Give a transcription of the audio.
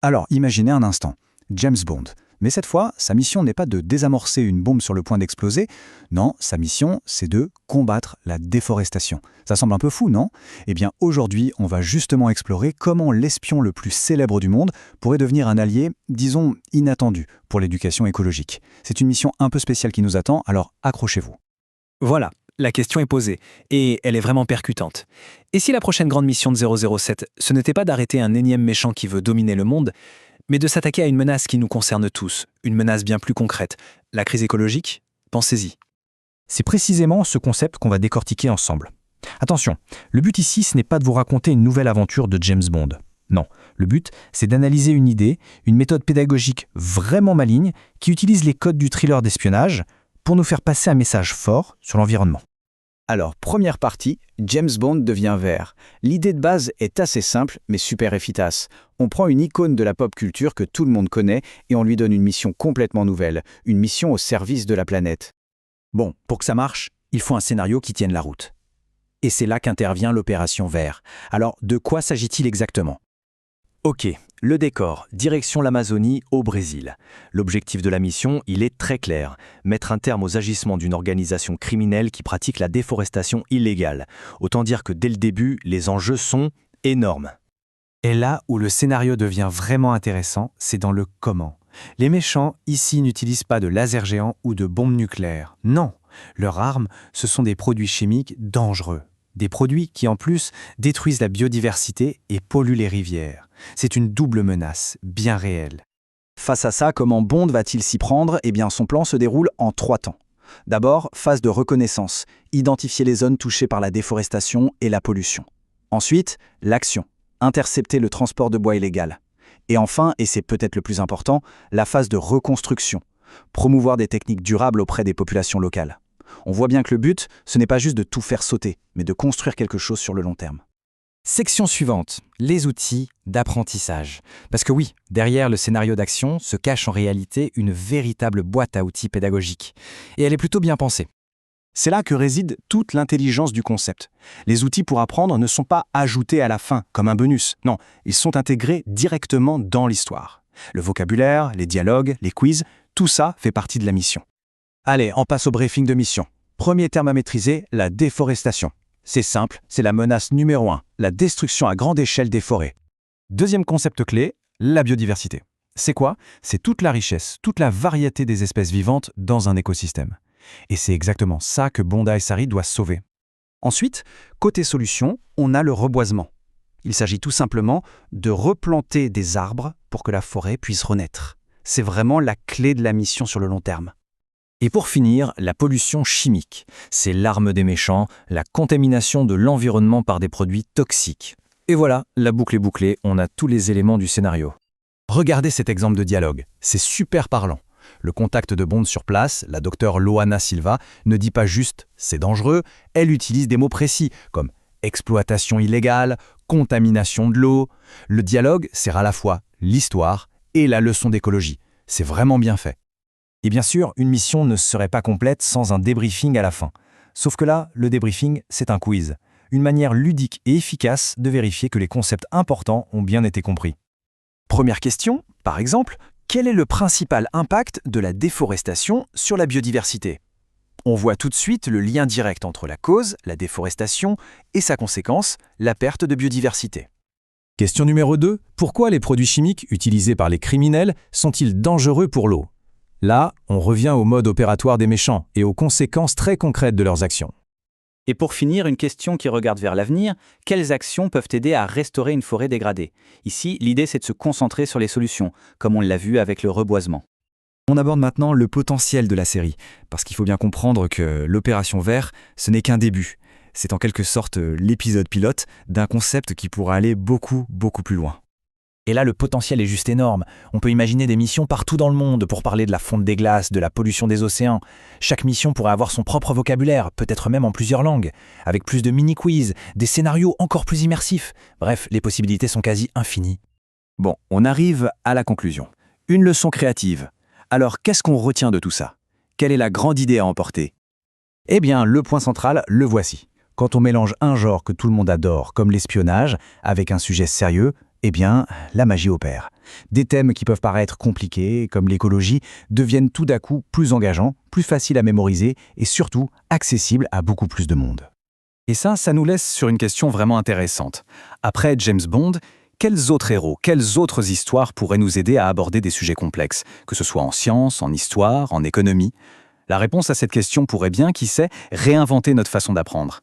Alors, imaginez un instant, James Bond. Mais cette fois, sa mission n'est pas de désamorcer une bombe sur le point d'exploser. Non, sa mission, c'est de combattre la déforestation. Ça semble un peu fou, non? Eh bien, aujourd'hui, on va justement explorer comment l'espion le plus célèbre du monde pourrait devenir un allié, disons, inattendu pour l'éducation écologique. C'est une mission un peu spéciale qui nous attend, alors accrochez-vous. Voilà, la question est posée, et elle est vraiment percutante. Et si la prochaine grande mission de 007, ce n'était pas d'arrêter un énième méchant qui veut dominer le monde, mais de s'attaquer à une menace qui nous concerne tous, une menace bien plus concrète, la crise écologique? Pensez-y. C'est précisément ce concept qu'on va décortiquer ensemble. Attention, le but ici, ce n'est pas de vous raconter une nouvelle aventure de James Bond. Non, le but, c'est d'analyser une idée, une méthode pédagogique vraiment maligne qui utilise les codes du thriller d'espionnage pour nous faire passer un message fort sur l'environnement. Alors, première partie, James Bond devient vert. L'idée de base est assez simple, mais super efficace. On prend une icône de la pop culture que tout le monde connaît et on lui donne une mission complètement nouvelle, une mission au service de la planète. Bon, pour que ça marche, il faut un scénario qui tienne la route. Et c'est là qu'intervient l'opération Vert. Alors, de quoi s'agit-il exactement? Ok, le décor, direction l'Amazonie au Brésil. L'objectif de la mission, il est très clair. Mettre un terme aux agissements d'une organisation criminelle qui pratique la déforestation illégale. Autant dire que dès le début, les enjeux sont énormes. Et là où le scénario devient vraiment intéressant, c'est dans le comment. Les méchants, ici, n'utilisent pas de lasers géants ou de bombes nucléaires. Non, leur arme, ce sont des produits chimiques dangereux. Des produits qui, en plus, détruisent la biodiversité et polluent les rivières. C'est une double menace, bien réelle. Face à ça, comment Bond va-t-il s'y prendre? Eh bien, son plan se déroule en 3 temps. D'abord, phase de reconnaissance, identifier les zones touchées par la déforestation et la pollution. Ensuite, l'action, intercepter le transport de bois illégal. Et enfin, et c'est peut-être le plus important, la phase de reconstruction, promouvoir des techniques durables auprès des populations locales. On voit bien que le but, ce n'est pas juste de tout faire sauter, mais de construire quelque chose sur le long terme. Section suivante, les outils d'apprentissage. Parce que oui, derrière le scénario d'action se cache en réalité une véritable boîte à outils pédagogique. Et elle est plutôt bien pensée. C'est là que réside toute l'intelligence du concept. Les outils pour apprendre ne sont pas ajoutés à la fin, comme un bonus. Non, ils sont intégrés directement dans l'histoire. Le vocabulaire, les dialogues, les quiz, tout ça fait partie de la mission. Allez, on passe au briefing de mission. Premier terme à maîtriser, la déforestation. C'est simple, c'est la menace numéro 1, la destruction à grande échelle des forêts. Deuxième concept clé, la biodiversité. C'est quoi? C'est toute la richesse, toute la variété des espèces vivantes dans un écosystème. Et c'est exactement ça que Bond Aessari doit sauver. Ensuite, côté solution, on a le reboisement. Il s'agit tout simplement de replanter des arbres pour que la forêt puisse renaître. C'est vraiment la clé de la mission sur le long terme. Et pour finir, la pollution chimique. C'est l'arme des méchants, la contamination de l'environnement par des produits toxiques. Et voilà, la boucle est bouclée, on a tous les éléments du scénario. Regardez cet exemple de dialogue, c'est super parlant. Le contact de Bond sur place, la docteure Loana Silva, ne dit pas juste « c'est dangereux », elle utilise des mots précis comme « exploitation illégale »,« contamination de l'eau ». Le dialogue sert à la fois l'histoire et la leçon d'écologie. C'est vraiment bien fait. Et bien sûr, une mission ne serait pas complète sans un débriefing à la fin. Sauf que là, le débriefing, c'est un quiz. Une manière ludique et efficace de vérifier que les concepts importants ont bien été compris. Première question, par exemple, quel est le principal impact de la déforestation sur la biodiversité? On voit tout de suite le lien direct entre la cause, la déforestation, et sa conséquence, la perte de biodiversité. Question numéro 2. Pourquoi les produits chimiques utilisés par les criminels sont-ils dangereux pour l'eau? Là, on revient au mode opératoire des méchants et aux conséquences très concrètes de leurs actions. Et pour finir, une question qui regarde vers l'avenir, quelles actions peuvent aider à restaurer une forêt dégradée? Ici, l'idée c'est de se concentrer sur les solutions, comme on l'a vu avec le reboisement. On aborde maintenant le potentiel de la série, parce qu'il faut bien comprendre que l'opération Vert, ce n'est qu'un début. C'est en quelque sorte l'épisode pilote d'un concept qui pourra aller beaucoup plus loin. Et là, le potentiel est juste énorme. On peut imaginer des missions partout dans le monde pour parler de la fonte des glaces, de la pollution des océans. Chaque mission pourrait avoir son propre vocabulaire, peut-être même en plusieurs langues, avec plus de mini-quiz, des scénarios encore plus immersifs. Bref, les possibilités sont quasi infinies. Bon, on arrive à la conclusion. Une leçon créative. Alors, qu'est-ce qu'on retient de tout ça? Quelle est la grande idée à emporter? Eh bien, le point central, le voici. Quand on mélange un genre que tout le monde adore, comme l'espionnage, avec un sujet sérieux, Eh bien, la magie opère. Des thèmes qui peuvent paraître compliqués, comme l'écologie, deviennent tout d'un coup plus engageants, plus faciles à mémoriser et surtout accessibles à beaucoup plus de monde. Et ça nous laisse sur une question vraiment intéressante. Après James Bond, quels autres héros, quelles autres histoires pourraient nous aider à aborder des sujets complexes, que ce soit en sciences, en histoire, en économie? La réponse à cette question pourrait bien, qui sait, réinventer notre façon d'apprendre.